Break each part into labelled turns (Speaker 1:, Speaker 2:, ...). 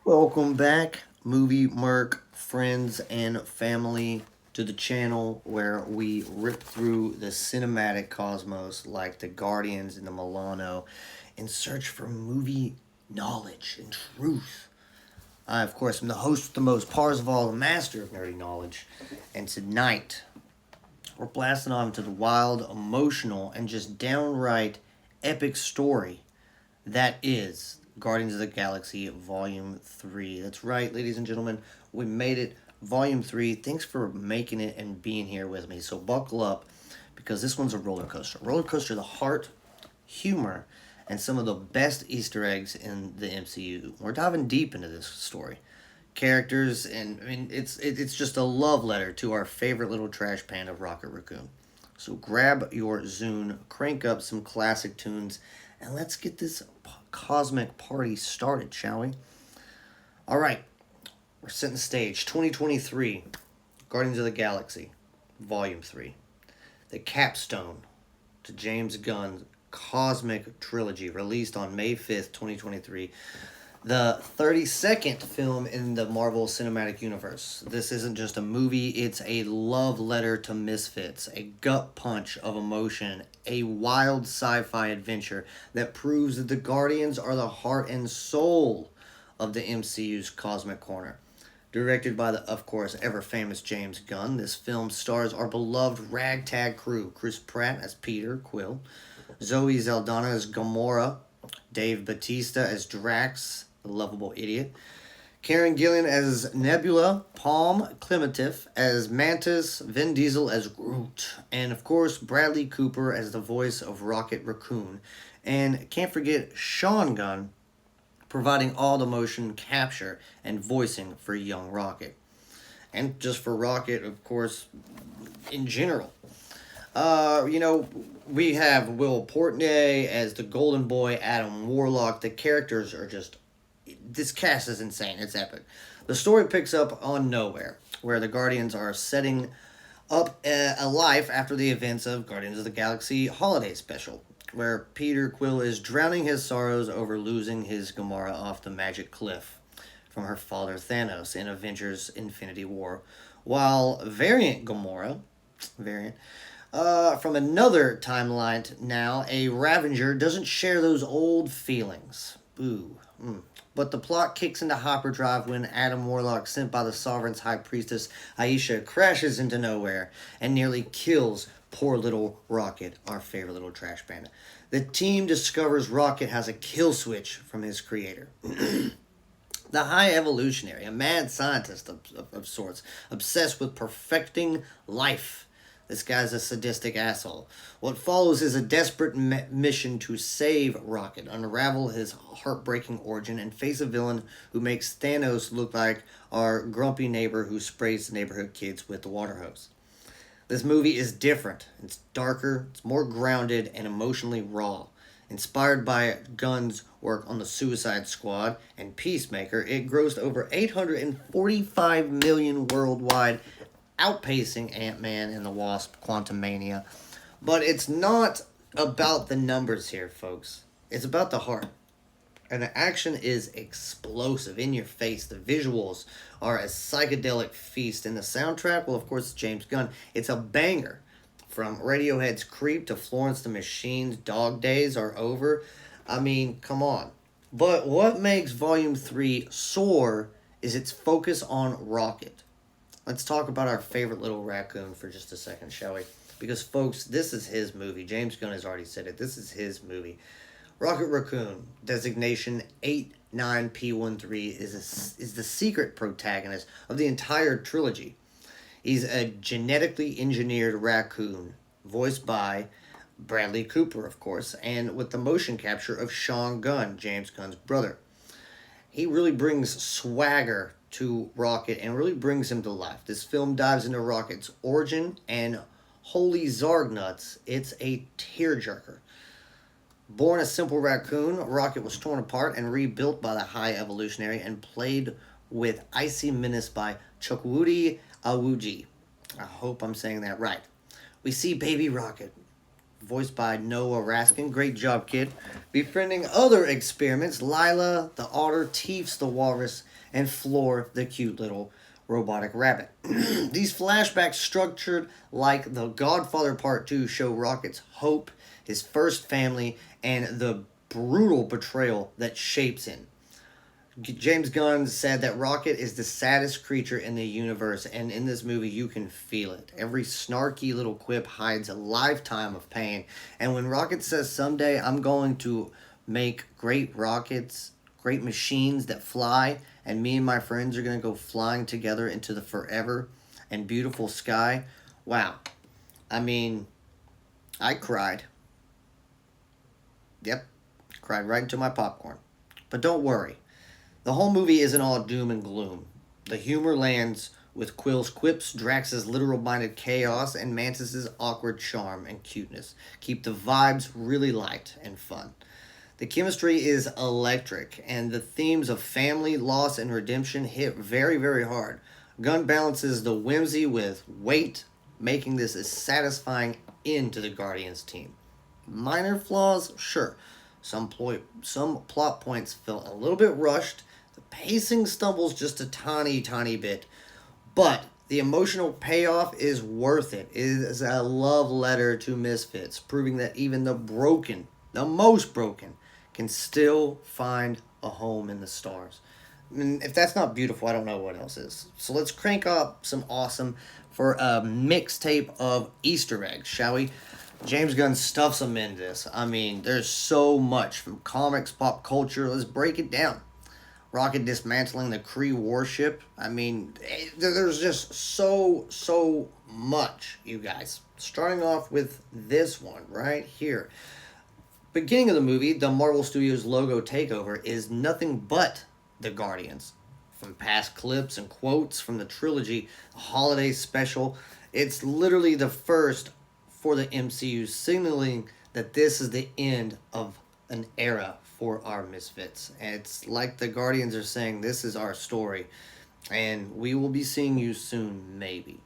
Speaker 1: Welcome back, movie merc friends and family, to the channel where we rip through the cinematic cosmos like the Guardians and the Milano in search for movie knowledge and truth. I, of course, am the host with the most, Parzival, the master of nerdy knowledge, and tonight we're blasting on to the wild, emotional, and just downright epic story that is Guardians of the Galaxy Volume 3. That's right, ladies and gentlemen. We made it. Volume 3. Thanks for making it and being here with me. So buckle up because this one's a roller coaster. Roller coaster of the heart, humor, and some of the best Easter eggs in the MCU. We're diving deep into this story. Characters, and I mean, it's just a love letter to our favorite little trash pan of Rocket Raccoon. So grab your Zune, crank up some classic tunes, and let's get this cosmic party started, shall we? All right, we're setting the stage. 2023, Guardians of the Galaxy, Volume 3. The capstone to James Gunn's cosmic trilogy, released on May 5th, 2023. The 32nd film in the Marvel Cinematic Universe. This isn't just a movie, it's a love letter to misfits, a gut punch of emotion, a wild sci fi adventure that proves that the Guardians are the heart and soul of the MCU's Cosmic Corner. Directed by the, of course, ever famous James Gunn, this film stars our beloved ragtag crew: Chris Pratt as Peter Quill, Zoe Saldana as Gamora, Dave Bautista as Drax, the lovable idiot, Karen Gillan as Nebula, Palm Clementif as Mantis, Vin Diesel as Groot, and of course Bradley Cooper as the voice of Rocket Raccoon. And can't forget Sean Gunn providing all the motion capture and voicing for young Rocket. And just for Rocket, of course, in general. We have Will Portney as the Golden Boy, Adam Warlock. The characters are just. This cast is insane. It's epic. The story picks up on Nowhere, where the Guardians are setting up a life after the events of Guardians of the Galaxy Holiday Special, where Peter Quill is drowning his sorrows over losing his Gamora off the magic cliff from her father Thanos in Avengers Infinity War, while variant Gamora, from another timeline now, a Ravager doesn't share those old feelings. Boo. But the plot kicks into hyperdrive when Adam Warlock, sent by the Sovereign's High Priestess Aisha, crashes into Nowhere and nearly kills poor little Rocket, our favorite little trash panda. The team discovers Rocket has a kill switch from his creator. The High Evolutionary, a mad scientist of sorts, obsessed with perfecting life. This guy's a sadistic asshole. What follows is a desperate mission to save Rocket, unravel his heartbreaking origin, and face a villain who makes Thanos look like our grumpy neighbor who sprays the neighborhood kids with the water hose. This movie is different. It's darker, it's more grounded, and emotionally raw. Inspired by Gunn's work on the Suicide Squad and Peacemaker, it grossed over $845 million worldwide, outpacing Ant-Man and the Wasp: Quantumania. But it's not about the numbers here, folks. It's about the heart. And the action is explosive, in your face. The visuals are a psychedelic feast. And the soundtrack, well, of course, James Gunn. It's a banger. From Radiohead's Creep to Florence the Machine's Dog Days Are Over. I mean, come on. But what makes Volume 3 soar is its focus on Rocket. Let's talk about our favorite little raccoon for just a second, shall we? Because, folks, this is his movie. James Gunn has already said it. This is his movie. Rocket Raccoon, designation 89P13, is the secret protagonist of the entire trilogy. He's a genetically engineered raccoon, voiced by Bradley Cooper, of course, and with the motion capture of Sean Gunn, James Gunn's brother. He really brings swagger to Rocket and really brings him to life. This film dives into Rocket's origin, and holy Zarg nuts, it's a tearjerker. Born a simple raccoon, Rocket was torn apart and rebuilt by the High Evolutionary and played with Icy Menace by Chukwudi Awuji. I hope I'm saying that right. We see baby Rocket voiced by Noah Raskin. Great job, kid. Befriending other experiments, Lila, the otter, Teefs, the walrus, and Floor, the cute little robotic rabbit. These flashbacks, structured like The Godfather Part 2, show Rocket's hope, his first family, and the brutal betrayal that shapes him. James Gunn said that Rocket is the saddest creature in the universe, and in this movie, you can feel it. Every snarky little quip hides a lifetime of pain. And when Rocket says, "Someday I'm going to make great rockets, great machines that fly, and me and my friends are going to go flying together into the forever and beautiful sky," wow. I mean, I cried. Yep, cried right into my popcorn. But don't worry. The whole movie isn't all doom and gloom. The humor lands with Quill's quips, Drax's literal-minded chaos, and Mantis's awkward charm and cuteness. Keep the vibes really light and fun. The chemistry is electric, and the themes of family, loss, and redemption hit very, very hard. Gunn balances the whimsy with weight, making this a satisfying end to the Guardians team. Minor flaws, sure. Some plot points felt a little bit rushed. The pacing stumbles just a tiny bit. But the emotional payoff is worth it. It is a love letter to misfits, proving that even the broken, the most broken, can still find a home in the stars. And if that's not beautiful, I don't know what else is. So let's crank up some awesome for a mixtape of Easter eggs, shall we? James Gunn stuffs them in this. I mean, there's so much from comics, pop culture. Let's break it down. Rocket dismantling the Kree warship. I mean, there's just so much, you guys. Starting off with this one right here. Beginning of the movie, the Marvel Studios logo takeover is nothing but the Guardians. From past clips and quotes from the trilogy, the holiday special, it's literally the first for the MCU, signaling that this is the end of an era for our misfits. And it's like the Guardians are saying, this is our story, and we will be seeing you soon, maybe.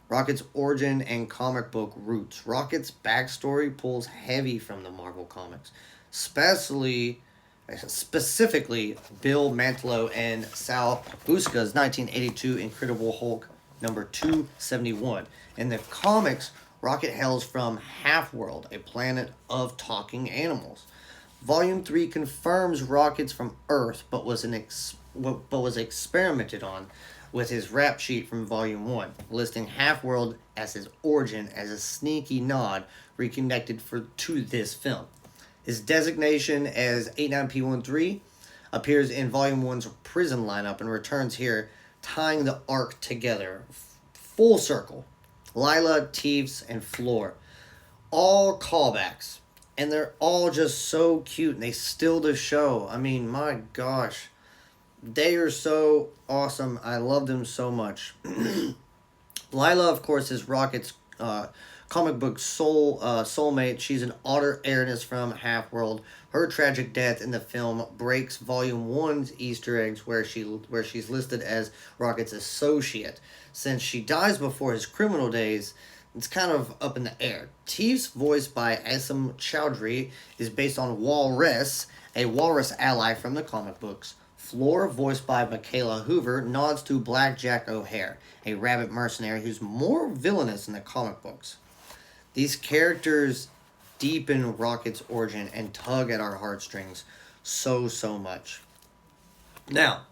Speaker 1: Rocket's origin and comic book roots. Rocket's backstory pulls heavy from the Marvel comics, specifically Bill Mantlo and Sal Busca's 1982 Incredible Hulk number 271. In the comics, Rocket hails from Half-World, a planet of talking animals. Volume 3 confirms Rocket's from Earth, but was experimented on with his rap sheet from Volume 1, listing Half-World as his origin as a sneaky nod reconnected to this film. His designation as 89P13 appears in Volume 1's prison lineup and returns here, tying the arc together. Full circle. Lila, Teefs, and Floor. All callbacks. And they're all just so cute, and they steal the show. I mean, my gosh. They are so awesome. I love them so much. Lila, of course, is Rocket's comic book soulmate. She's an otter heiress from Half-World. Her tragic death in the film breaks Volume 1's Easter eggs, where she's listed as Rocket's associate. Since she dies before his criminal days, it's kind of up in the air. Teefs, voiced by Asim Chowdhury, is based on Walrus, a walrus ally from the comic books. Floor, voiced by Michaela Hoover, nods to Blackjack O'Hare, a rabbit mercenary who's more villainous in the comic books. These characters deepen Rocket's origin and tug at our heartstrings so much. Now,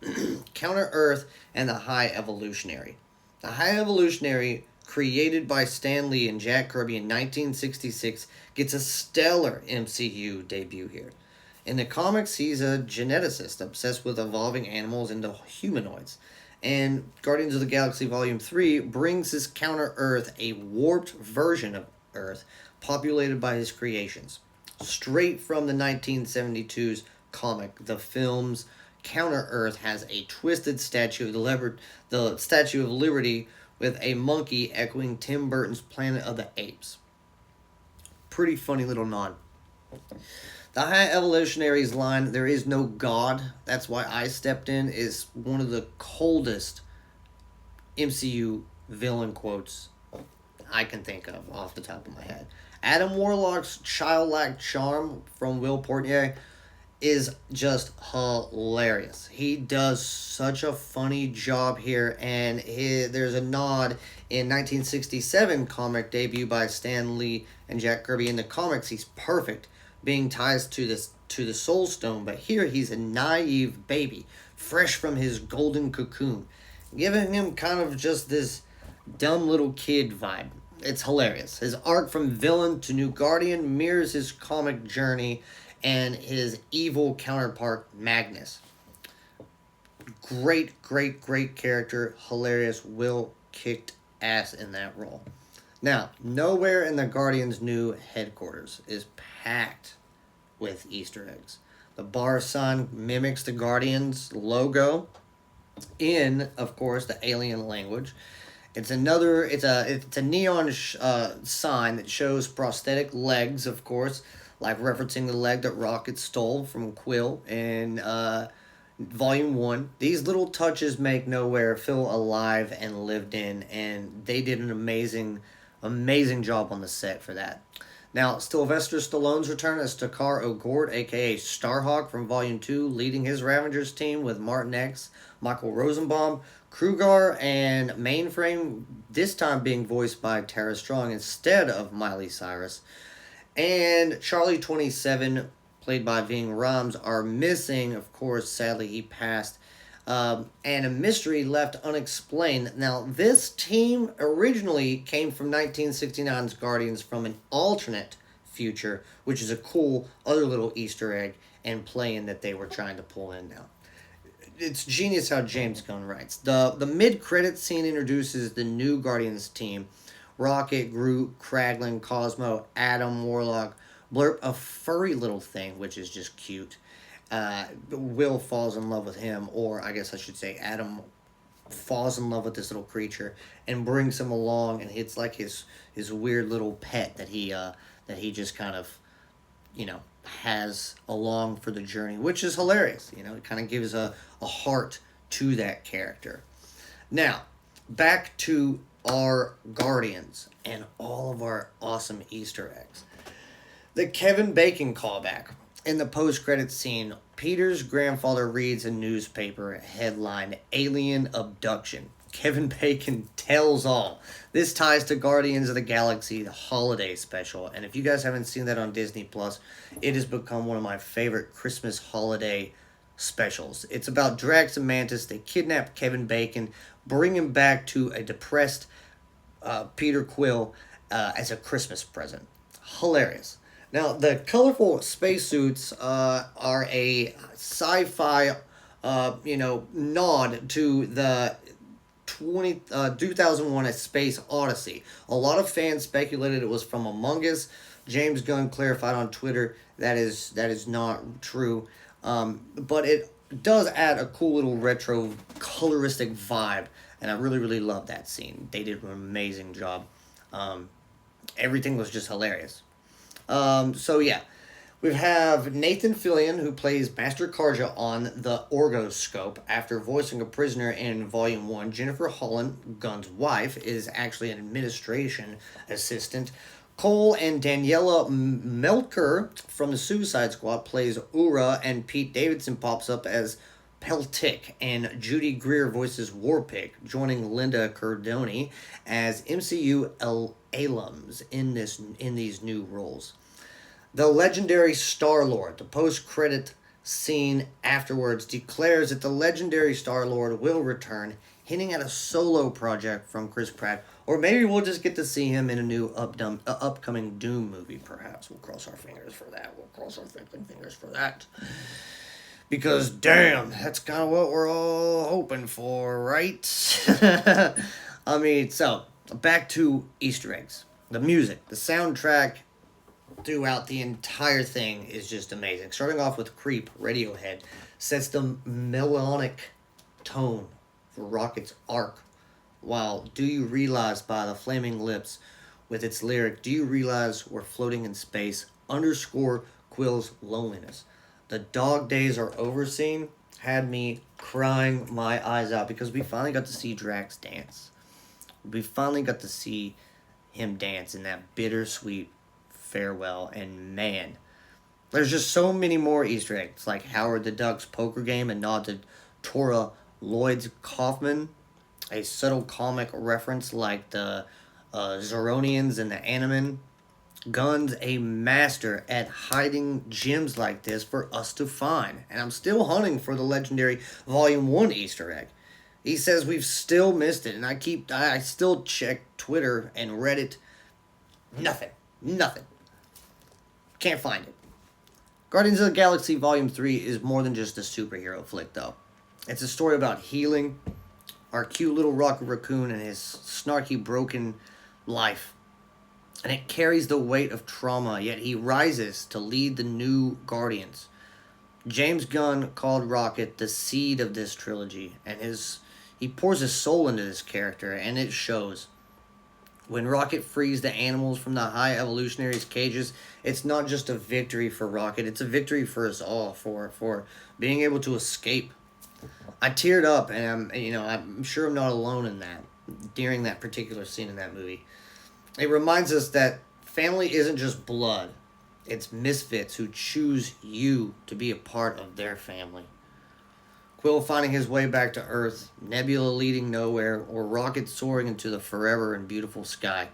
Speaker 1: Counter-Earth and the High Evolutionary. The High Evolutionary, created by Stan Lee and Jack Kirby in 1966, gets a stellar MCU debut here. In the comics, he's a geneticist obsessed with evolving animals into humanoids. And Guardians of the Galaxy Volume 3 brings his Counter-Earth a warped version of Earth populated by his creations. Straight from the 1972's comic, the film's Counter-Earth has a twisted statue of the Statue of Liberty with a monkey echoing Tim Burton's Planet of the Apes. Pretty funny little nod. The High Evolutionary's line, "There is no God, that's why I stepped in," is one of the coldest MCU villain quotes I can think of off the top of my head. Adam Warlock's childlike charm from Will Portnier is just hilarious. He does such a funny job here, and there's a nod in 1967 comic debut by Stan Lee and Jack Kirby. In the comics, he's perfect, being ties to the Soul Stone, but here he's a naive baby, fresh from his golden cocoon, giving him kind of just this dumb little kid vibe. It's hilarious. His arc from villain to new Guardian mirrors his comic journey and his evil counterpart, Magnus. Great, great, great character. Hilarious. Will kicked ass in that role. Now, nowhere in the Guardians' new headquarters is packed with Easter eggs. The bar sign mimics the Guardians logo in, of course, the alien language. It's a neon sign that shows prosthetic legs, of course, like referencing the leg that Rocket stole from Quill in Volume 1. These little touches make Nowhere feel alive and lived in, and they did an amazing job on the set for that. Now, Sylvester Stallone's return as Takar O'Gort, a.k.a. Starhawk from Volume 2, leading his Ravengers team with Martin X, Michael Rosenbaum, Krugar, and Mainframe, this time being voiced by Tara Strong instead of Miley Cyrus. And Charlie 27, played by Ving Rhames, are missing. Of course, sadly, he passed. And a mystery left unexplained. Now, this team originally came from 1969's Guardians from an alternate future, which is a cool other little Easter egg and play-in that they were trying to pull in now. It's genius how James Gunn writes. The mid-credit scene introduces the new Guardians team. Rocket, Groot, Kraglin, Cosmo, Adam, Warlock, Blurp, a furry little thing, which is just cute. Will falls in love with him, or I guess I should say Adam falls in love with this little creature and brings him along, and it's like his weird little pet that he just kind of, has along for the journey, which is hilarious. It kind of gives a heart to that character. Now, back to our Guardians and all of our awesome Easter eggs. The Kevin Bacon callback. In the post-credits scene, Peter's grandfather reads a newspaper headlined Alien Abduction. Kevin Bacon tells all. This ties to Guardians of the Galaxy, the holiday special. And if you guys haven't seen that on Disney Plus, it has become one of my favorite Christmas holiday specials. It's about Drax and Mantis. They kidnap Kevin Bacon, bring him back to a depressed Peter Quill as a Christmas present. Hilarious. Now, the colorful spacesuits are a sci-fi, nod to the 2001 A Space Odyssey. A lot of fans speculated it was from Among Us. James Gunn clarified on Twitter that is not true. But it does add a cool little retro coloristic vibe, and I really, really love that scene. They did an amazing job. Everything was just hilarious. We have Nathan Fillion, who plays Master Karja on the Orgoscope. After voicing a prisoner in Volume 1, Jennifer Holland, Gunn's wife, is actually an administration assistant. Cole and Daniela Melker from the Suicide Squad plays Ura, and Pete Davidson pops up as Peltic, and Judy Greer voices Warpig, joining Linda Cardoni as MCU alums in these new roles. The legendary Star-Lord, the post-credit scene afterwards, declares that the legendary Star-Lord will return, hinting at a solo project from Chris Pratt, or maybe we'll just get to see him in a new upcoming Doom movie, perhaps. We'll cross our fingers for that. Because, damn, that's kind of what we're all hoping for, right? Back to Easter eggs. The music, the soundtrack throughout the entire thing is just amazing. Starting off with Creep, Radiohead, sets the melodic tone for Rocket's arc, while Do You Realize by the Flaming Lips with its lyric, Do you realize we're floating in space, underscore Quill's loneliness. The Dog Days Are Over scene had me crying my eyes out because we finally got to see Drax dance. We finally got to see him dance in that bittersweet farewell, and man, there's just so many more Easter eggs, like Howard the Duck's poker game and nod to Tora Lloyd's Kaufman, a subtle comic reference like the Zeronians and the Animan. Gunn's a master at hiding gems like this for us to find, and I'm still hunting for the legendary Volume 1 Easter egg. He says we've still missed it, and I still check Twitter and Reddit. Nothing. Nothing. Can't find it. Guardians of the Galaxy Volume 3 is more than just a superhero flick, though. It's a story about healing, our cute little Rocket Raccoon and his snarky, broken life. And it carries the weight of trauma, yet he rises to lead the new Guardians. James Gunn called Rocket the seed of this trilogy, and he pours his soul into this character, and it shows. When Rocket frees the animals from the High Evolutionaries' cages, it's not just a victory for Rocket, it's a victory for us all, for being able to escape. I teared up, and I'm sure I'm not alone in that, during that particular scene in that movie. It reminds us that family isn't just blood, it's misfits who choose you to be a part of their family. Quill finding his way back to Earth, Nebula leading nowhere, or Rocket soaring into the forever and beautiful sky.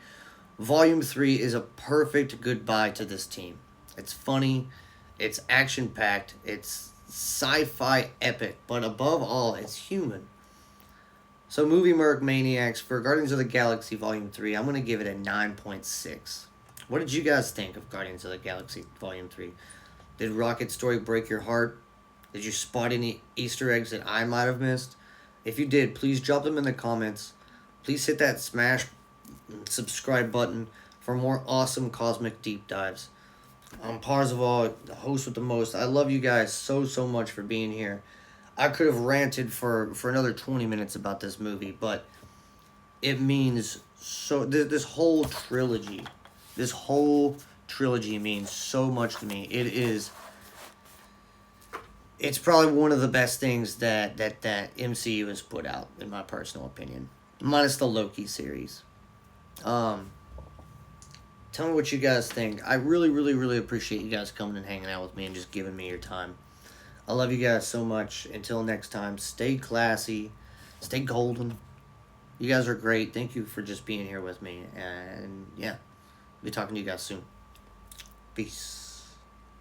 Speaker 1: Volume 3 is a perfect goodbye to this team. It's funny, it's action-packed, it's sci-fi epic, but above all, it's human. So Movie Merc Maniacs, for Guardians of the Galaxy Volume 3, I'm going to give it a 9.6. What did you guys think of Guardians of the Galaxy Volume 3? Did Rocket's story break your heart? Did you spot any Easter eggs that I might have missed? If you did, please drop them in the comments. Please hit that smash subscribe button for more awesome cosmic deep dives. I'm Parzival, the host with the most. I love you guys so much for being here. I could have ranted for another 20 minutes about this movie, but it means so. This whole trilogy means so much to me. It's probably one of the best things that MCU has put out, in my personal opinion, minus the Loki series. Tell me what you guys think. I really appreciate you guys coming and hanging out with me and just giving me your time. I love you guys so much. Until next time, stay classy, stay golden. You guys are great. Thank you for just being here with me. And yeah, I'll be talking to you guys soon. Peace.